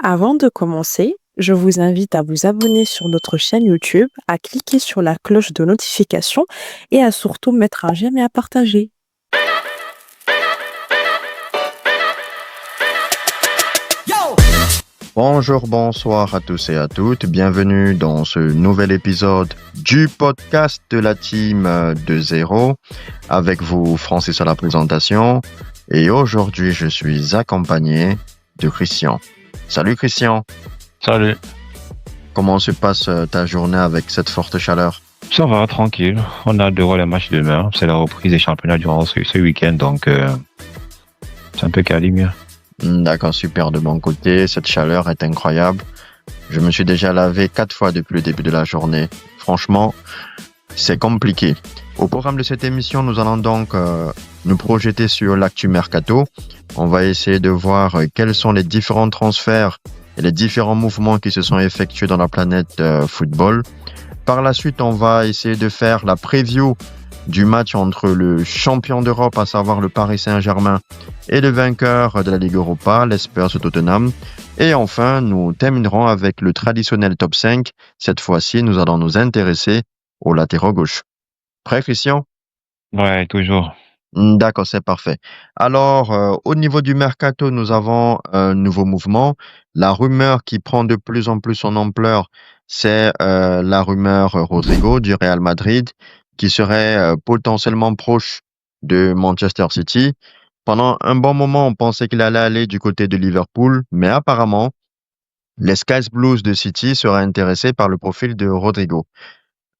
Avant de commencer, je vous invite à vous abonner sur notre chaîne YouTube, à cliquer sur la cloche de notification et à surtout mettre un j'aime et à partager. Bonjour, bonsoir à tous et à toutes. Bienvenue dans ce nouvel épisode du podcast de la team de Zéro. Avec vous, Francis à la présentation. Et aujourd'hui, je suis accompagné de Christian. Salut Christian. Salut. Comment se passe ta journée avec cette forte chaleur? Ça va, tranquille. On a hâte de voir les matchs demain. C'est la reprise des championnats durant ce week-end, donc c'est un peu calme mieux. D'accord, super de mon côté. Cette chaleur est incroyable. Je me suis déjà lavé 4 fois depuis le début de la journée. Franchement, c'est compliqué. Au programme de cette émission, nous allons donc nous projeter sur l'actu mercato. On va essayer de voir quels sont les différents transferts et les différents mouvements qui se sont effectués dans la planète football. Par la suite, on va essayer de faire la preview du match entre le champion d'Europe, à savoir le Paris Saint-Germain, et le vainqueur de la Ligue Europa, l'Spurs Tottenham. Et enfin, nous terminerons avec le traditionnel top 5. Cette fois-ci, nous allons nous intéresser au latéraux gauche. Prêt, Christian? Ouais, toujours. D'accord, c'est parfait. Alors, au niveau du mercato, nous avons un nouveau mouvement. La rumeur qui prend de plus en plus son ampleur, c'est la rumeur Rodrigo du Real Madrid, qui serait potentiellement proche de Manchester City. Pendant un bon moment, on pensait qu'il allait aller du côté de Liverpool, mais apparemment, les Skies Blues de City seraient intéressés par le profil de Rodrigo.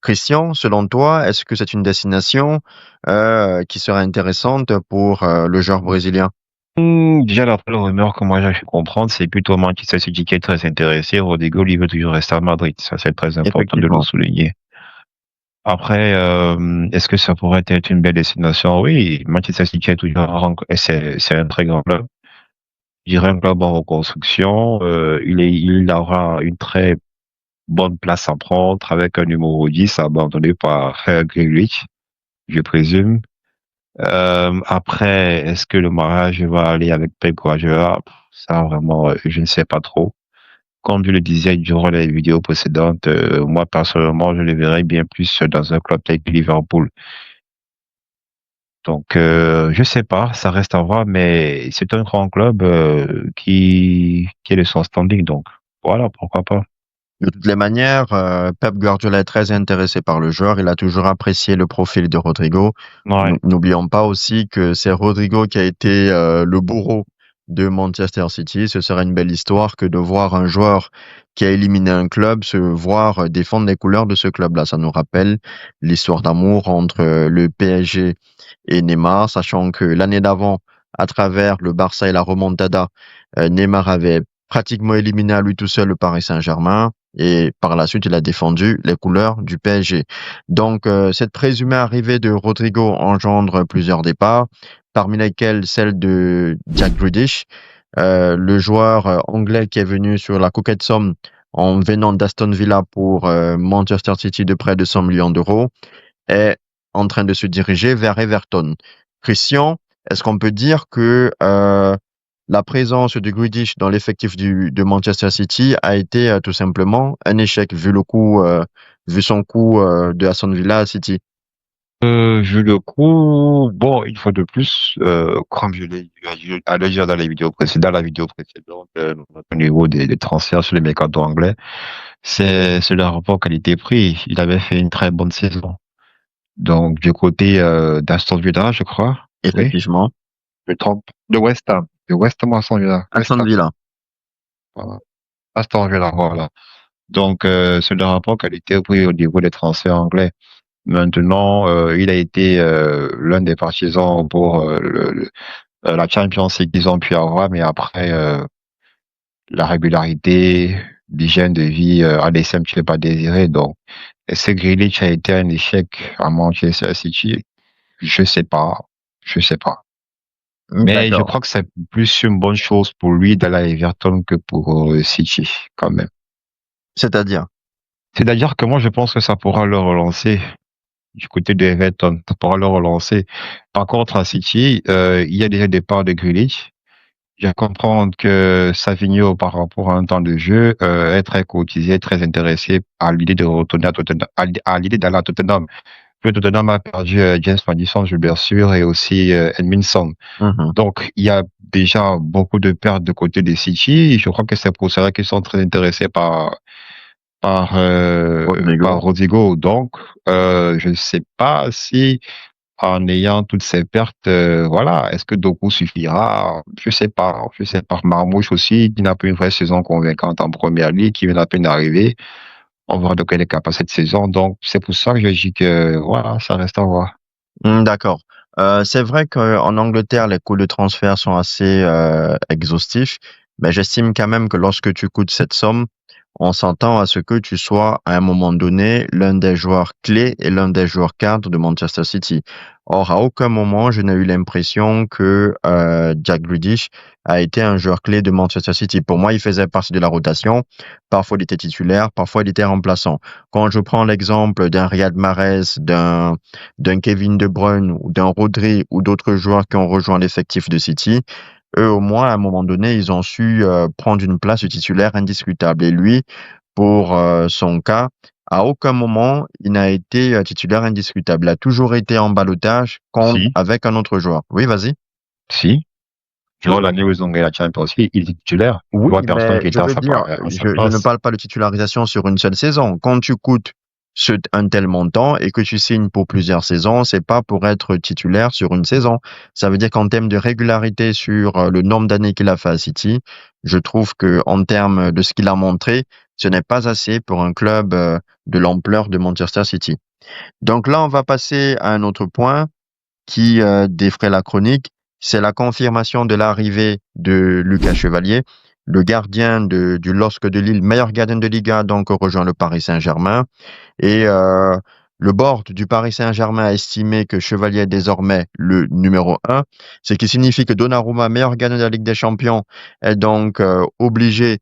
Christian, selon toi, est-ce que c'est une destination qui serait intéressante pour le joueur brésilien? Déjà, d'après le rumeur que moi j'ai pu comprendre, c'est plutôt Manchester City qui est très intéressé. Rodrigo, lui, veut toujours rester à Madrid. Ça, c'est très important de le Effectivement. souligner. Après, est-ce que ça pourrait être une belle destination? Oui, Manchester City est toujours c'est un très grand club. Je dirais un club en reconstruction. Il aura une très bonne place à prendre avec un numéro 10 abandonné par Grealish, je présume. Après, est-ce que le mariage va aller avec Pep Guardiola? Ça, vraiment, je ne sais pas trop. Comme je le disais durant les vidéos précédentes, moi, personnellement, je le verrais bien plus dans un club tel que Liverpool. Donc, je sais pas, ça reste à voir, mais c'est un grand club qui est de son standing, donc voilà, pourquoi pas. De toutes les manières, Pep Guardiola est très intéressé par le joueur. Il a toujours apprécié le profil de Rodrigo. Ouais. N'oublions pas aussi que c'est Rodrigo qui a été le bourreau de Manchester City. Ce serait une belle histoire que de voir un joueur qui a éliminé un club se voir défendre les couleurs de ce club-là. Ça nous rappelle l'histoire d'amour entre le PSG et Neymar, sachant que l'année d'avant, à travers le Barça et la remontada, Neymar avait pratiquement éliminé à lui tout seul le Paris Saint-Germain. Et par la suite, il a défendu les couleurs du PSG. Donc, cette présumée arrivée de Rodrigo engendre plusieurs départs, parmi lesquels celle de Jack Grealish, le joueur anglais qui est venu sur la coquette somme en venant d'Aston Villa pour Manchester City de près de 100 millions d'euros, est en train de se diriger vers Everton. Christian, est-ce qu'on peut dire que la présence de Grealish dans l'effectif de Manchester City a été tout simplement un échec vu vu son coup de Aston Villa à City? Vu le coup, bon, une fois de plus, comme je l'ai dit dans les vidéos précédentes, la vidéo précédente, au niveau des transferts sur les mercato anglais, c'est le rapport qualité-prix. Il avait fait une très bonne saison. Donc, du côté d'Aston Villa, je crois. Oui, Effectivement. je me trompe. De West Ham. De West Ham à Aston Villa. West Aston Ham. Villa. Voilà. Aston Villa, voilà. Donc, c'est le rapport qualité-prix au niveau des transferts anglais. Maintenant, il a été l'un des partisans pour la Champions League qu'ils ont pu avoir, mais après, la régularité, l'hygiène de vie a laissé un petit peu pas désirer. Donc, est-ce que Grealish a été un échec à Manchester City? Je sais pas. Je sais pas. Mais je D'accord. crois que c'est plus une bonne chose pour lui d'aller à Everton que pour City, quand même. C'est-à-dire? C'est-à-dire que moi, je pense que ça pourra le relancer du côté de Everton. Ça pourra le relancer. Par contre, à City, il y a déjà des départs de Grealish. Je comprends que Savigno, par rapport à un temps de jeu, est très courtisé, très intéressé à l'idée de retourner à Tottenham, à l'idée d'aller à Tottenham. Le Tottenham a perdu James Maddison, je bien sûr, et aussi Edmundson. Mhm. Donc, il y a déjà beaucoup de pertes de côté des City. Je crois que c'est pour cela qu'ils sont très intéressés par Rodrigo. Rodrigo. Donc, je ne sais pas si en ayant toutes ces pertes, voilà, est-ce que Doku suffira? Je sais pas. Je sais pas. Marmouche aussi, qui n'a pas une vraie saison convaincante en première ligue, qui vient à peine d'arriver. On verra de quel est capable cette saison. Donc, c'est pour ça que je dis que, voilà, ça reste à voir. D'accord. C'est vrai qu'en Angleterre, les coûts de transfert sont assez exhaustifs, mais j'estime quand même que lorsque tu coûtes cette somme, on s'entend à ce que tu sois à un moment donné l'un des joueurs clés et l'un des joueurs cadres de Manchester City. Or, à aucun moment, je n'ai eu l'impression que Jack Grealish a été un joueur clé de Manchester City. Pour moi, il faisait partie de la rotation. Parfois, il était titulaire, parfois, il était remplaçant. Quand je prends l'exemple d'un Riyad Mahrez, d'un Kevin De Bruyne ou d'un Rodri ou d'autres joueurs qui ont rejoint l'effectif de City, eux au moins à un moment donné, ils ont su prendre une place de titulaire indiscutable. Et lui, pour son cas, à aucun moment il n'a été titulaire indiscutable. Il a toujours été en ballottage contre Si, avec un autre joueur. Oui, vas-y. si. Lors de l'année où ils ont gagné la Champions League, il est titulaire. Je Oui, vois personne mais qui je était veux dire, à sa je ne place. parle pas de titularisation sur une seule saison. Quand tu coûtes un tel montant et que tu signes pour plusieurs saisons, c'est pas pour être titulaire sur une saison. Ça veut dire qu'en termes de régularité sur le nombre d'années qu'il a fait à City, je trouve que en termes de ce qu'il a montré, ce n'est pas assez pour un club de l'ampleur de Manchester City. Donc là, on va passer à un autre point qui défraie la chronique, c'est la confirmation de l'arrivée de Lucas Chevalier, le gardien du LOSC de Lille, meilleur gardien de Liga, donc rejoint le Paris Saint-Germain. Et le board du Paris Saint-Germain a estimé que Chevalier est désormais le numéro un, ce qui signifie que Donnarumma, meilleur gardien de la Ligue des Champions, est donc obligé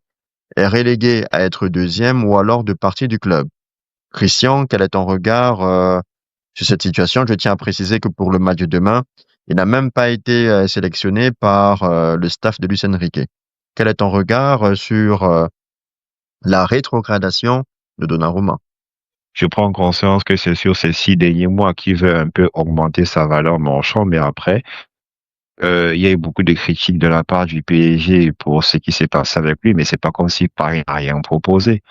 et relégué à être deuxième ou alors de partir du club. Christian, quel est ton regard sur cette situation? Je tiens à préciser que pour le match de demain, il n'a même pas été sélectionné par le staff de Luis Enrique. Quel est ton regard sur la rétrogradation de Donnarumma? Je prends conscience que c'est sur ces 6 derniers mois qu'il veut un peu augmenter sa valeur marchande, mais après, il y a eu beaucoup de critiques de la part du PSG pour ce qui s'est passé avec lui, mais c'est pas comme si Paris n'a rien proposé.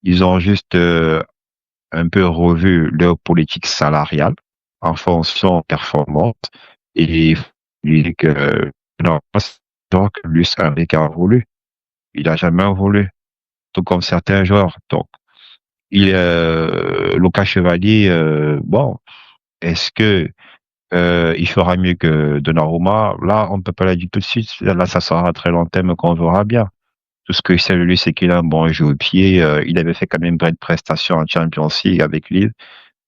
Ils ont juste un peu revu leur politique salariale en fonction performante et il dit que non, donc Luis Enrique a voulu. Il a jamais voulu, tout comme certains joueurs. Donc, Lucas Chevalier, bon, est-ce que il fera mieux que Donnarumma? Là, on ne peut pas le dire tout de suite. Là, ça sera à très long terme qu'on verra bien. Tout ce que je sais de lui, c'est qu'il a un bon jeu au pied. Il avait fait quand même une bonne prestation en Champions League avec Lille.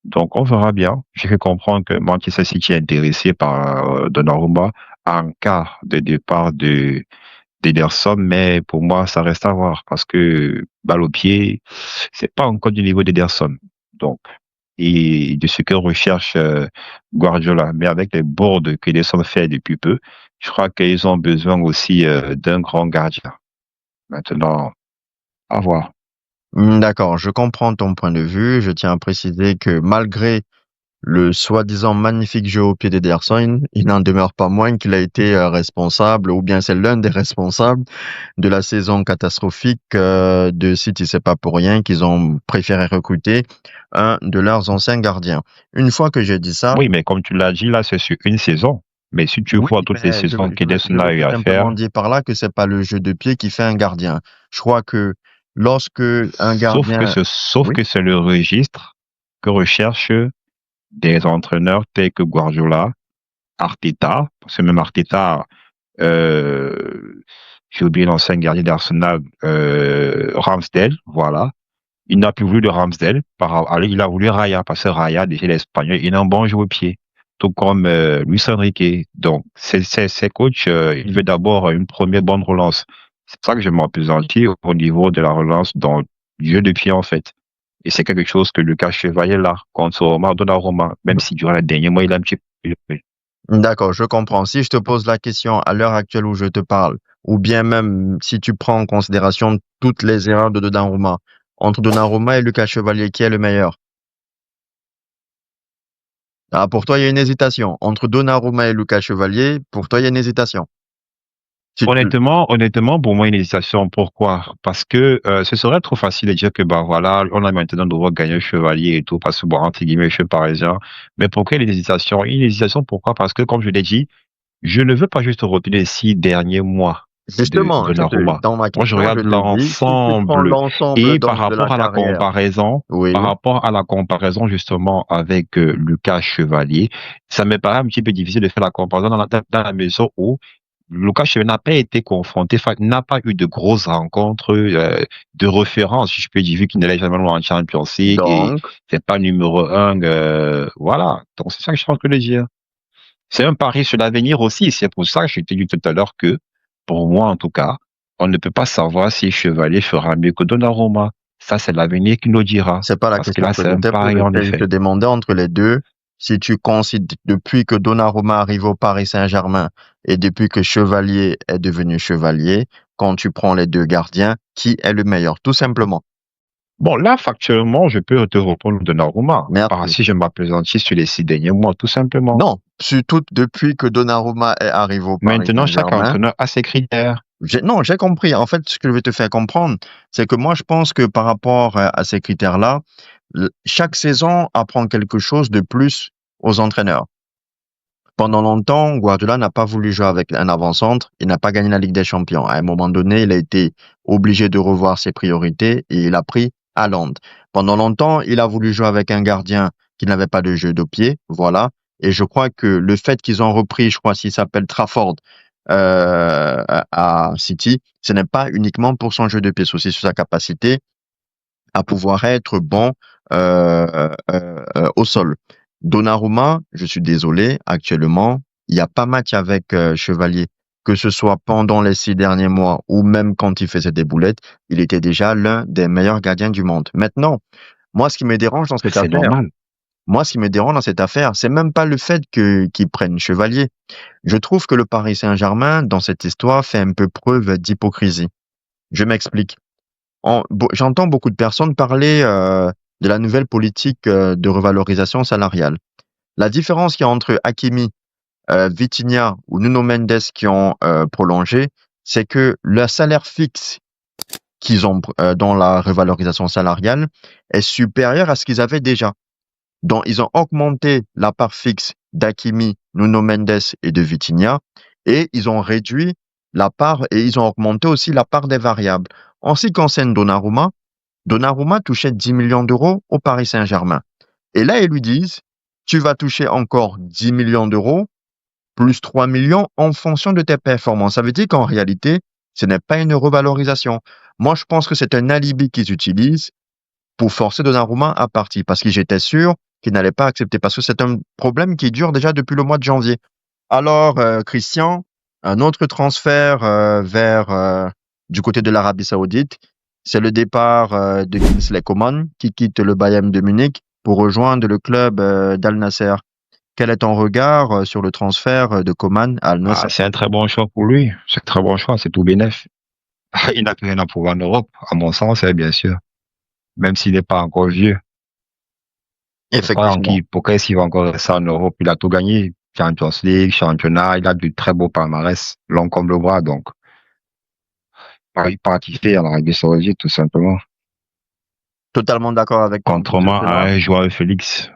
Donc, on verra bien. J'ai fait comprendre que Manchester City est intéressé par Donnarumma en cas de départ d'Ederson, mais pour moi, ça reste à voir parce que balle au pied, c'est pas encore du niveau d'Ederson. Donc, et de ce que recherche Guardiola. Mais avec les boards qu'Ederson fait depuis peu, je crois qu'ils ont besoin aussi d'un grand gardien. Maintenant, à voir. D'accord, je comprends ton point de vue. Je tiens à préciser que malgré le soi-disant magnifique jeu au pied d'Ederson, il n'en demeure pas moins qu'il a été responsable, ou bien c'est l'un des responsables de la saison catastrophique de City. C'est pas pour rien qu'ils ont préféré recruter un de leurs anciens gardiens. Une fois que j'ai dit ça, Oui, mais comme tu l'as dit, là, c'est sur une saison. Mais si tu oui, vois toutes les mais saisons je qu'Ederson veux a eu tout à simplement faire, dire par là que c'est pas le jeu de pied qui fait un gardien. Je crois que lorsque un gardien, sauf oui, que c'est le registre que recherchent des entraîneurs tels que Guardiola, Arteta, parce que même Arteta, euh, j'ai oublié l'ancien gardien d'Arsenal, Ramsdale, voilà. Il n'a plus voulu de Ramsdale, il a voulu Raya, parce que Raya, déjà l'Espagnol, il a un bon jeu au pied, tout comme Luis Enrique. Donc, ces coachs, il veut d'abord une première bonne relance. C'est pour ça que je m'appesantis au niveau de la relance dans le jeu de pied, en fait. Et c'est quelque chose que Lucas Chevalier là, contre Omar Donnarumma, même si durant les derniers mois, il a un petit peu. d'accord, je comprends. Si je te pose la question à l'heure actuelle où je te parle, ou bien même si tu prends en considération toutes les erreurs de Donnarumma, entre Donnarumma et Lucas Chevalier, qui est le meilleur? Ah, pour toi, il y a une hésitation. Entre Donnarumma et Lucas Chevalier, pour toi, il y a une hésitation. Si tu... Honnêtement, pour moi, une hésitation. Pourquoi? Parce que ce serait trop facile de dire que bah voilà, on a maintenant devoir gagner un chevalier et tout, parce que bon, entre guillemets, je suis parisien. Mais pourquoi une hésitation? Une hésitation, pourquoi? Parce que comme je l'ai dit, je ne veux pas juste retenir les 6 derniers mois de Justement, Donnarumma. dans ma Moi, je question, je regarde te dis, si tu prends l'ensemble. l'ensemble Et par donc de la rapport à la carrière, comparaison, oui, justement avec Lucas Chevalier, ça me paraît un petit peu difficile de faire la comparaison dans la mesure où Lucas Chevalier n'a pas été confronté, enfin, n'a pas eu de grosses rencontres de référence, si je peux dire, vu qu'il n'allait jamais loin en Champions League et donc, c'est pas numéro un. Voilà. Donc c'est ça que je suis en train de dire. C'est un pari sur l'avenir aussi. C'est pour ça que je t'ai dit tout à l'heure que, pour moi en tout cas, on ne peut pas savoir si Chevalier fera mieux que Donnarumma. Ça, c'est l'avenir qui nous dira. c'est pas la Parce que question là, que c'est je un t'ai pari posée. en Je te effet. demandais entre les deux, si tu considères, depuis que Donnarumma arrive au Paris Saint-Germain et depuis que Chevalier est devenu Chevalier, quand tu prends les deux gardiens, qui est le meilleur? Tout simplement. Bon, là, factuellement, je peux te répondre Donnarumma. Ah, Merci. si je m'appesantis sur les 6 derniers mois, tout simplement. Non, surtout depuis que Donnarumma est arrivé au Paris Maintenant, chaque Saint-Germain. entraîneur a ses critères. Non, j'ai compris. En fait, ce que je vais te faire comprendre, c'est que moi, je pense que par rapport à ces critères-là, chaque saison apprend quelque chose de plus aux entraîneurs. Pendant longtemps, Guardiola n'a pas voulu jouer avec un avant-centre. Il n'a pas gagné la Ligue des Champions. À un moment donné, il a été obligé de revoir ses priorités et il a pris Haaland. Pendant longtemps, il a voulu jouer avec un gardien qui n'avait pas de jeu de pied. Voilà. Et je crois que le fait qu'ils ont repris, je crois s'il s'appelle Trafford, à City, ce n'est pas uniquement pour son jeu de pied, c'est aussi sur sa capacité à pouvoir être bon au sol. Donnarumma, je suis désolé, actuellement, il n'y a pas match avec Chevalier. Que ce soit pendant les 6 derniers mois ou même quand il faisait des boulettes, il était déjà l'un des meilleurs gardiens du monde. Maintenant, moi, ce qui me dérange dans cette C'est affaire, normal. c'est même pas le fait qu'ils prennent Chevalier. Je trouve que le Paris Saint-Germain, dans cette histoire, fait un peu preuve d'hypocrisie. Je m'explique. J'entends beaucoup de personnes parler de la nouvelle politique de revalorisation salariale. La différence qu'il y a entre Hakimi, Vitinha ou Nuno Mendes qui ont prolongé, c'est que le salaire fixe qu'ils ont dans la revalorisation salariale est supérieur à ce qu'ils avaient déjà. Donc, ils ont augmenté la part fixe d'Hakimi, Nuno Mendes et de Vitinha et ils ont réduit la part et ils ont augmenté aussi la part des variables. En ce qui concerne Donnarumma, Donnarumma touchait 10 millions d'euros au Paris Saint-Germain. Et là, ils lui disent, tu vas toucher encore 10 millions d'euros plus 3 millions en fonction de tes performances. Ça veut dire qu'en réalité, ce n'est pas une revalorisation. Moi, je pense que c'est un alibi qu'ils utilisent pour forcer Donnarumma à partir parce que j'étais sûr qu'il n'allait pas accepter parce que c'est un problème qui dure déjà depuis le mois de janvier. Alors, Christian, un autre transfert vers du côté de l'Arabie Saoudite, c'est le départ de Kingsley Coman qui quitte le Bayern de Munich pour rejoindre le club d'Al Nasser. Quel est ton regard sur le transfert de Coman à Al Nasser? Ah, c'est un très bon choix pour lui. C'est un très bon choix. C'est tout bénef. Il n'a plus rien à prouver en Europe, à mon sens, bien sûr. Même s'il n'est pas encore vieux. Effectivement. Pourquoi est-ce qu'il va encore rester en Europe? Il a tout gagné. Champions League, championnat, il a du très beau palmarès, long comme le bras, donc. Il participait à l'Arabie Saoudite, tout simplement. Totalement d'accord avec toi. Contrairement à un joueur Félix.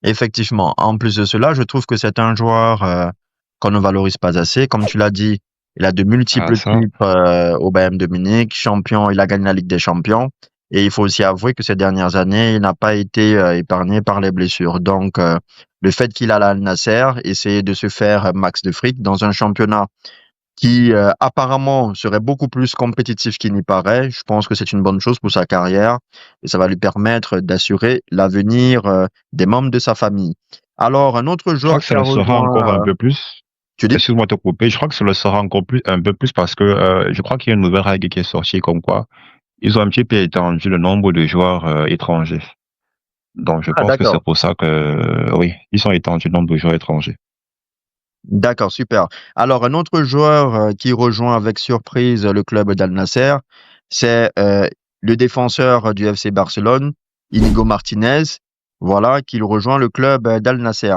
Effectivement. En plus de cela, je trouve que c'est un joueur qu'on ne valorise pas assez. Comme tu l'as dit, il a de multiples titres au Bayern de Munich, champion, il a gagné la Ligue des Champions. Et il faut aussi avouer que ces dernières années, il n'a pas été épargné par les blessures. Donc, le fait qu'il a Al Nasser, essayer de se faire max de fric dans un championnat qui apparemment serait beaucoup plus compétitif qu'il n'y paraît, je pense que c'est une bonne chose pour sa carrière et ça va lui permettre d'assurer l'avenir des membres de sa famille. Alors, un autre joueur qui a rejoint... Je crois que ça le sera encore un peu plus. Tu dis? Excuse-moi de te couper. Je crois que ça le sera encore un peu plus parce que je crois qu'il y a une nouvelle règle qui est sortie comme quoi ils ont un petit peu étendu le nombre de joueurs étrangers. Donc, je pense que c'est pour ça que, oui, ils ont étendu le nombre de joueurs étrangers. D'accord, super. Alors, un autre joueur qui rejoint avec surprise le club d'Al Nasser, c'est le défenseur du FC Barcelone, Inigo Martinez, voilà, qui rejoint le club d'Al Nasser.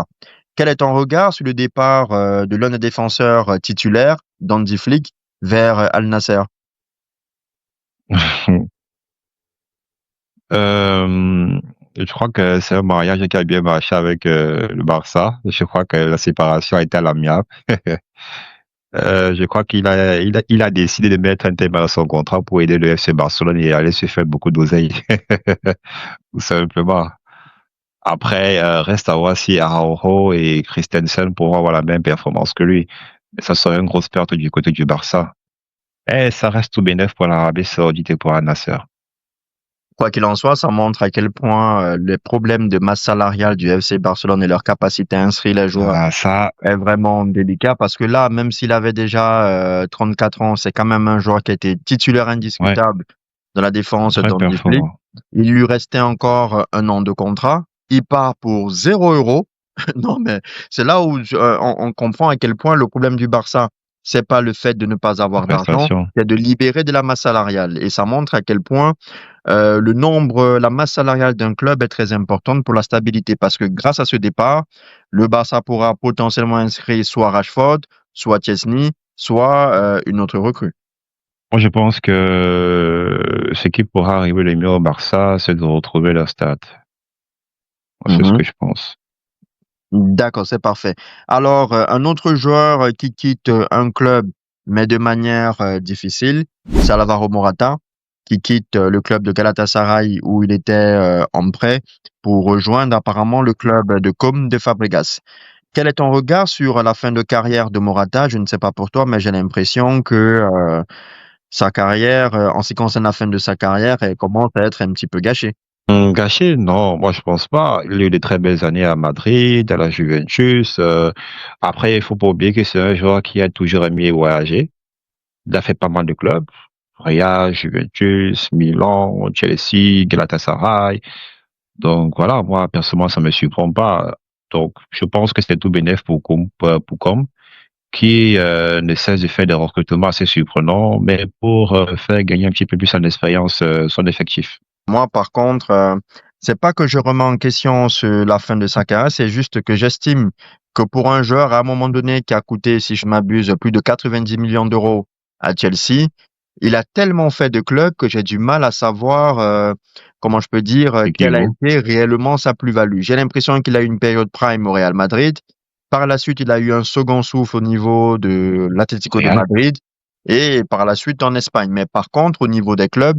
Quel est ton regard sur le départ de l'un des défenseurs titulaires, d'Andy Flick, vers Al Nasser? Euh, je crois que c'est un mariage qui a bien marché avec le Barça. Je crois que la séparation a été à l'amiable. Je crois qu'il a décidé de mettre un terme à son contrat pour aider le FC Barcelone et aller se faire beaucoup d'oseille. Tout simplement. Après, reste à voir si Araujo et Christensen pourront avoir la même performance que lui. Mais ça serait une grosse perte du côté du Barça. Et ça reste tout bénef pour l'Arabie Saoudite et pour Al Nasser. Quoi qu'il en soit, ça montre à quel point les problèmes de masse salariale du FC Barcelone et leur capacité à inscrire les joueurs Ah, ça, est vraiment délicat parce que là, même s'il avait déjà 34 ans, c'est quand même un joueur qui a été titulaire ouais, indiscutable de la défense très d'Hansi Flick. performant. Il lui restait encore un an de contrat. Il part pour 0 €. Non, mais c'est là où on comprend à quel point le problème du Barça, c'est pas le fait de ne pas La avoir d'argent, prestation. c'est de libérer de la masse salariale. Et ça montre à quel point la masse salariale d'un club est très importante pour la stabilité parce que grâce à ce départ, le Barça pourra potentiellement inscrire soit Rashford, soit Chesney, soit une autre recrue. Moi, je pense que ce qui pourra arriver le mieux au Barça, c'est de retrouver leur stade. Moi, c'est ce Mhm. que je pense. D'accord, c'est parfait. Alors, un autre joueur qui quitte un club, mais de manière difficile, c'est Alvaro Morata, qui quitte le club de Galatasaray où il était en prêt pour rejoindre apparemment le club de Com de Fabregas. Quel est ton regard sur la fin de carrière de Morata? Je ne sais pas pour toi, mais j'ai l'impression que sa carrière, en ce qui concerne la fin de sa carrière, elle commence à être un petit peu gâchée. Gâché, non, moi je pense pas. Il a eu de très belles années à Madrid, à la Juventus. Après, il faut pas oublier que c'est un joueur qui a toujours aimé voyager. Il a fait pas mal de clubs. Real, Juventus, Milan, Chelsea, Galatasaray. Donc voilà, moi personnellement, ça me surprend pas. Donc je pense que c'était tout bénef pour Com, qui ne cesse de faire des recrutements assez surprenants, mais pour faire gagner un petit peu plus en expérience son effectif. Moi, par contre, c'est pas que je remets en question la fin de sa carrière, c'est juste que j'estime que pour un joueur, à un moment donné, qui a coûté, si je m'abuse, plus de 90 millions d'euros à Chelsea, il a tellement fait de clubs que j'ai du mal à savoir, comment je peux dire, Et qui quelle a vaut? été réellement sa plus-value. J'ai l'impression qu'il a eu une période prime au Real Madrid. Par la suite, il a eu un second souffle au niveau de l'Atlético de Real? Madrid et par la suite en Espagne. Mais par contre, au niveau des clubs,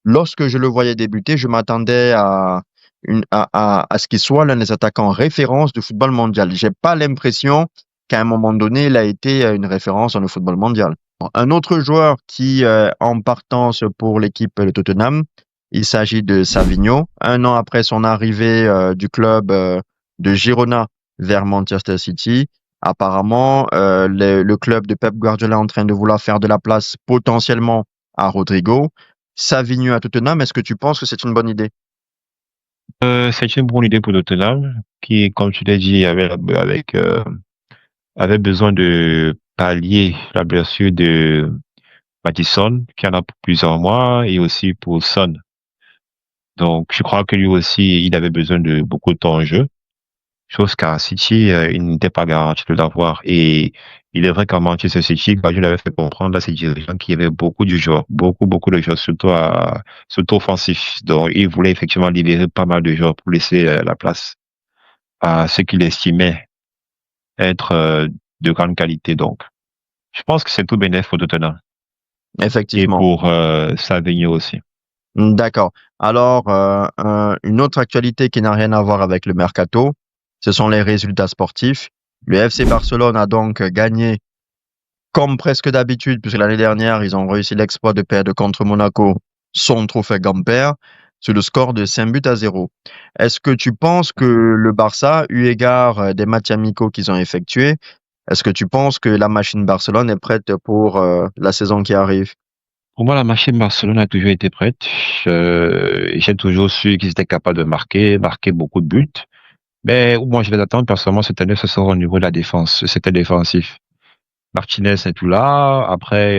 lorsque je le voyais débuter, je m'attendais à ce qu'il soit l'un des attaquants références du football mondial. J'ai pas l'impression qu'à un moment donné, il a été une référence dans le football mondial. Un autre joueur qui est en partance pour l'équipe de Tottenham, il s'agit de Savigno. Un an après son arrivée du club de Girona vers Manchester City, apparemment, le club de Pep Guardiola est en train de vouloir faire de la place potentiellement à Rodrigo. Savigno à Tottenham, est-ce que tu penses que c'est une bonne idée? C'est une bonne idée pour Tottenham, qui, comme tu l'as dit, avait besoin de pallier la blessure de Maddison, qui en a pour plusieurs mois, et aussi pour Son. Donc, je crois que lui aussi, il avait besoin de beaucoup de temps en jeu. Chose qu'à City, il n'était pas garanti de l'avoir. Et il est vrai qu'en Manchester City, quand je l'avais fait comprendre à ses dirigeants qu'il y avait beaucoup de joueurs, beaucoup de joueurs, surtout offensifs. Donc, il voulait effectivement libérer pas mal de joueurs pour laisser la place à ceux qu'il estimait être de grande qualité. Donc, je pense que c'est tout bénéf pour Tottenham et Effectivement. pour Savigno aussi. D'accord. Alors, une autre actualité qui n'a rien à voir avec le mercato, ce sont les résultats sportifs. Le FC Barcelone a donc gagné comme presque d'habitude, puisque l'année dernière, ils ont réussi l'exploit de perdre contre Monaco son trophée Gamper sur le score de 5 buts à 0. Est-ce que tu penses que le Barça, eu égard des matchs amicaux qu'ils ont effectués, est-ce que tu penses que la machine Barcelone est prête pour la saison qui arrive? Pour moi, la machine Barcelone a toujours été prête. J'ai toujours su qu'ils étaient capables de marquer beaucoup de buts. Mais moi, je les attends personnellement cette année, ce sera au niveau de la défense. C'était défensif. Martinez est tout là. Après,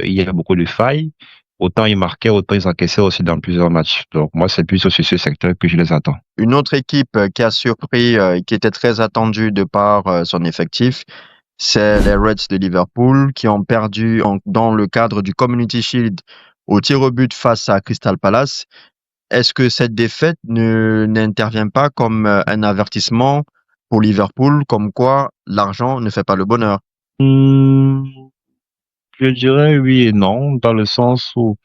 il y a beaucoup de failles. Autant ils marquaient, autant ils encaissaient aussi dans plusieurs matchs. Donc moi, c'est plus sur ce secteur que je les attends. Une autre équipe qui a surpris et qui était très attendue de par son effectif, c'est les Reds de Liverpool qui ont perdu dans le cadre du Community Shield au tir au but face à Crystal Palace. Est-ce que cette défaite n'intervient pas comme un avertissement pour Liverpool, comme quoi l'argent ne fait pas le bonheur? Hmm, je dirais oui et non, dans le sens où,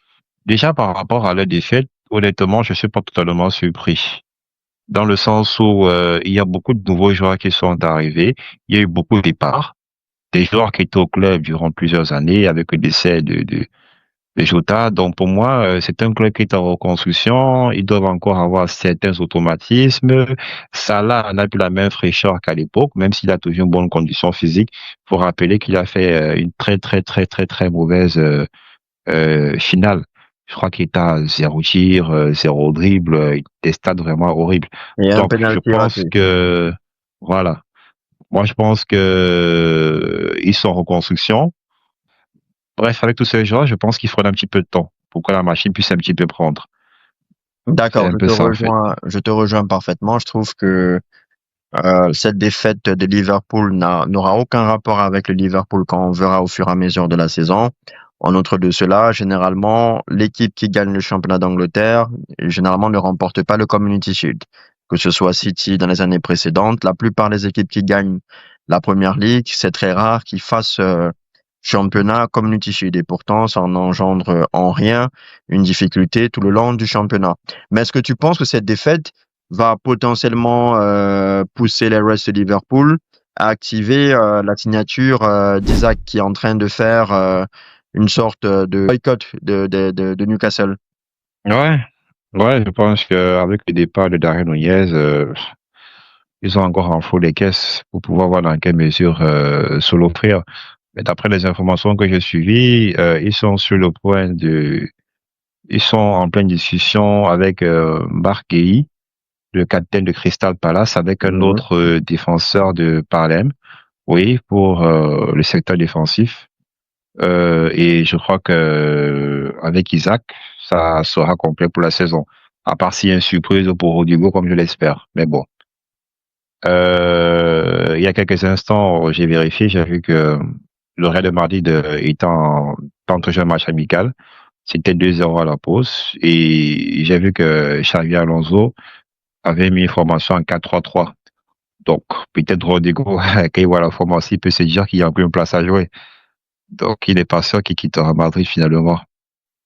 déjà par rapport à la défaite, honnêtement, je suis pas totalement surpris. Dans le sens où il y a beaucoup de nouveaux joueurs qui sont arrivés, il y a eu beaucoup de départs, des joueurs qui étaient au club durant plusieurs années avec le décès de Jota. Donc pour moi, c'est un club qui est en reconstruction. Ils doivent encore avoir certains automatismes. Salah n'a plus la même fraîcheur qu'à l'époque, même s'il a toujours une bonne condition physique. Il faut rappeler qu'il a fait une très très très très très mauvaise finale. Je crois qu'il est à zéro tir, zéro dribble, des stats vraiment horribles. Et un Donc je penalty pense raté. que voilà. Moi je pense que ils sont en reconstruction. Bref, avec tous ces gens, je pense qu'il faudra un petit peu de temps pour que la machine puisse un petit peu prendre. C'est D'accord, un peu ça, en fait. je te rejoins parfaitement. Je trouve que cette défaite de Liverpool n'aura aucun rapport avec le Liverpool qu'on verra au fur et à mesure de la saison. En outre de cela, généralement, l'équipe qui gagne le championnat d'Angleterre, généralement ne remporte pas le Community Shield. Que ce soit City dans les années précédentes, la plupart des équipes qui gagnent la Première Ligue, c'est très rare qu'ils fassent championnat Community Shield. Et pourtant, ça n'engendre en rien une difficulté tout le long du championnat. Mais est-ce que tu penses que cette défaite va potentiellement pousser les Reds de Liverpool à activer la signature d'Isaac qui est en train de faire une sorte de boycott de Newcastle? Ouais, ouais, je pense qu'avec le départ de Darren Nunez, ils ont encore en flot les caisses pour pouvoir voir dans quelle mesure se l'offrir. Mais d'après les informations que j'ai suivies, ils sont en pleine discussion avec Mark Guéhi, le capitaine de Crystal Palace, avec un Mhm. autre défenseur de Parlem, oui, pour le secteur défensif. Et je crois que avec Isaac, ça sera complet pour la saison. À part s'il y a une surprise pour Rodrigo, comme je l'espère. Mais bon. Il y a quelques instants, j'ai vérifié, j'ai vu que le Real de Madrid est en jeu un match amical. C'était 2-0 à la pause. Et j'ai vu que Xavi Alonso avait mis une formation en 4-3-3. Donc, peut-être Rodrigo, quand il voit la formation, il peut se dire qu'il y a encore une place à jouer. Donc, il n'est pas sûr qu'il quittera Madrid finalement.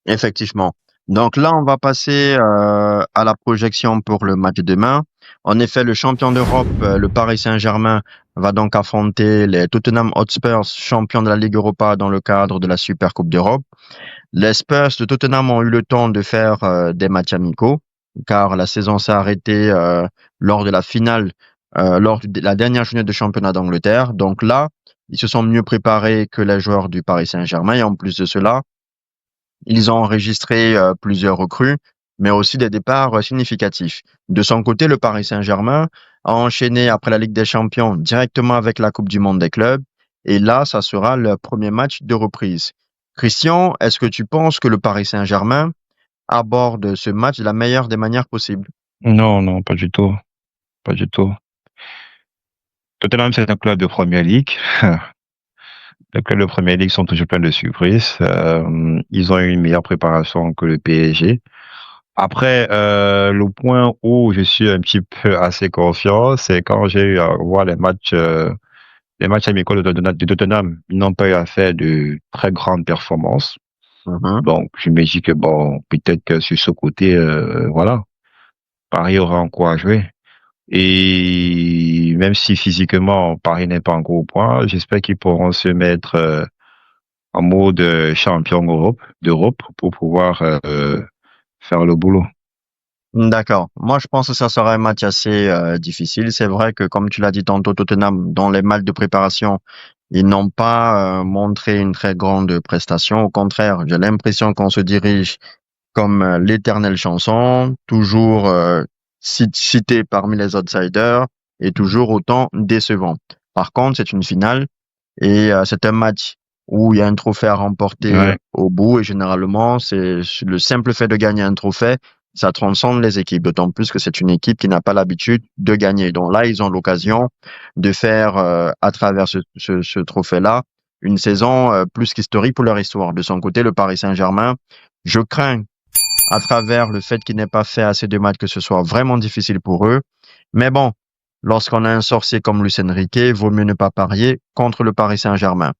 Effectivement. Donc là, on va passer à la projection pour le match de demain. En effet, le champion d'Europe, le Paris Saint-Germain, va donc affronter les Tottenham Hotspurs, champions de la Ligue Europa dans le cadre de la Super Coupe d'Europe. Les Spurs de Tottenham ont eu le temps de faire des matchs amicaux, car la saison s'est arrêtée lors de la finale, lors de la dernière journée de championnat d'Angleterre. Donc là, ils se sont mieux préparés que les joueurs du Paris Saint-Germain. Et en plus de cela, ils ont enregistré plusieurs recrues, mais aussi des départs significatifs. De son côté, le Paris Saint-Germain a enchaîné après la Ligue des Champions directement avec la Coupe du Monde des clubs. Et là, ça sera le premier match de reprise. Christian, est-ce que tu penses que le Paris Saint-Germain aborde ce match de la meilleure des manières possibles? Non, non, pas du tout. Pas du tout. Tottenham, c'est un club de Première Ligue. Les clubs de Première Ligue sont toujours pleins de surprises. Ils ont eu une meilleure préparation que le PSG. Après, le point où je suis un petit peu assez confiant, c'est quand j'ai eu à voir les matchs amicaux de Tottenham. Ils n'ont pas eu à faire de très grandes performances. Mhm. Donc, je me dis que bon, peut-être que sur ce côté, voilà, Paris aura encore à jouer. Et même si physiquement Paris n'est pas encore au point, j'espère qu'ils pourront se mettre en mode champion d'Europe pour pouvoir faire le boulot. D'accord. Moi, je pense que ça sera un match assez difficile. C'est vrai que, comme tu l'as dit tantôt, Tottenham, dans les matchs de préparation, ils n'ont pas montré une très grande prestation. Au contraire, j'ai l'impression qu'on se dirige comme l'éternelle chanson, toujours cité parmi les outsiders. est toujours autant décevant. Par contre, c'est une finale et c'est un match où il y a un trophée à remporter Ouais. au bout et généralement, c'est le simple fait de gagner un trophée, ça transcende les équipes, d'autant plus que c'est une équipe qui n'a pas l'habitude de gagner. Donc là, ils ont l'occasion de faire, à travers ce trophée-là, une saison plus qu'historique pour leur histoire. De son côté, le Paris Saint-Germain, je crains, à travers le fait qu'ils n'aient pas fait assez de matchs, que ce soit vraiment difficile pour eux. Mais bon, lorsqu'on a un sorcier comme Luis Enrique, vaut mieux ne pas parier contre le Paris Saint-Germain.